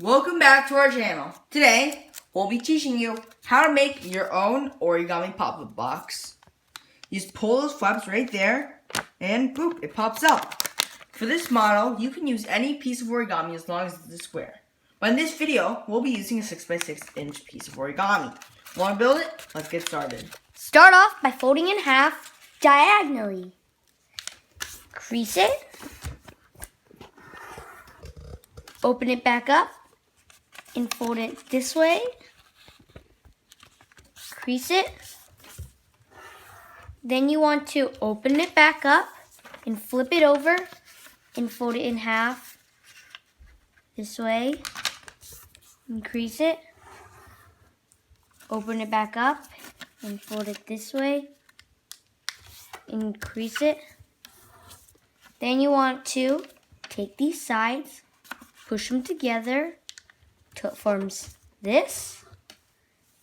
Welcome back to our channel. Today, we'll be teaching you how to make your own origami pop-up box. You just pull those flaps right there, and boop, it pops up. For this model, you can use any piece of origami as long as it's a square. But in this video, we'll be using a 6x6 inch piece of origami. Want to build it? Let's get started. Start off by folding in half diagonally. Crease it. Open it back up and fold it this way. Crease it. Then you want to open it back up and flip it over and fold it in half this way. And crease it. Open it back up and fold it this way. And crease it. Then you want to take these sides, push them together till it forms this.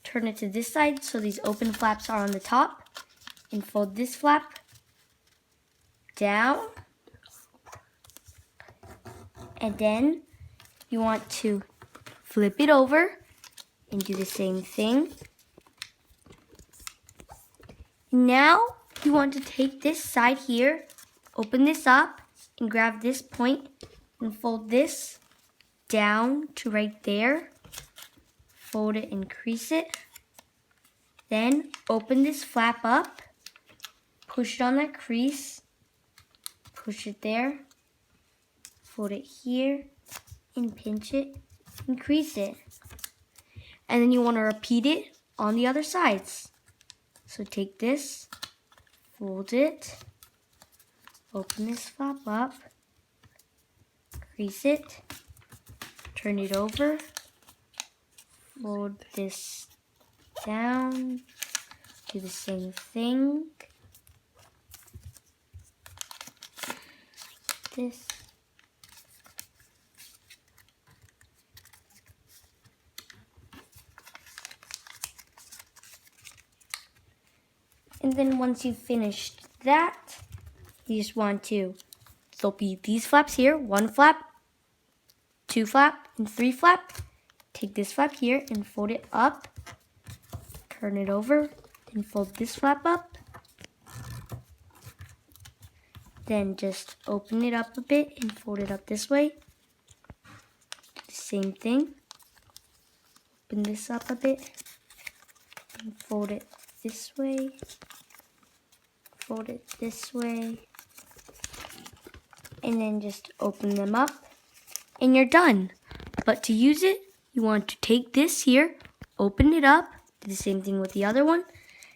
Turn it to this side so these open flaps are on the top. And fold this flap down. And then you want to flip it over and do the same thing. Now you want to take this side here, open this up, and grab this point and fold this down to right there. Fold it and crease it. Then open this flap up, push it on that crease, push it there, fold it here, and pinch it and crease it. And then you want to repeat it on the other sides. So take this, fold it, open this flap up, crease it, turn it over, fold this down, do the same thing, like this. And then once you've finished that, you just want to, there'll be these flaps here, 1 flap, 2 flap, and 3 flap. Take this flap here and fold it up, turn it over, then fold this flap up. Then just open it up a bit and fold it up this way. Do the same thing. Open this up a bit and fold it this way. Fold it this way. And then just open them up and you're done. But to use it, you want to take this here, open it up, do the same thing with the other one.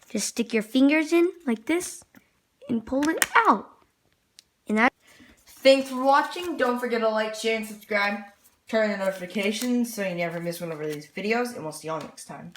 Just stick your fingers in like this and pull it out. And that. Thanks for watching. Don't forget to like, share, and subscribe. Turn on the notifications so you never miss one of these videos, and we'll see you all next time.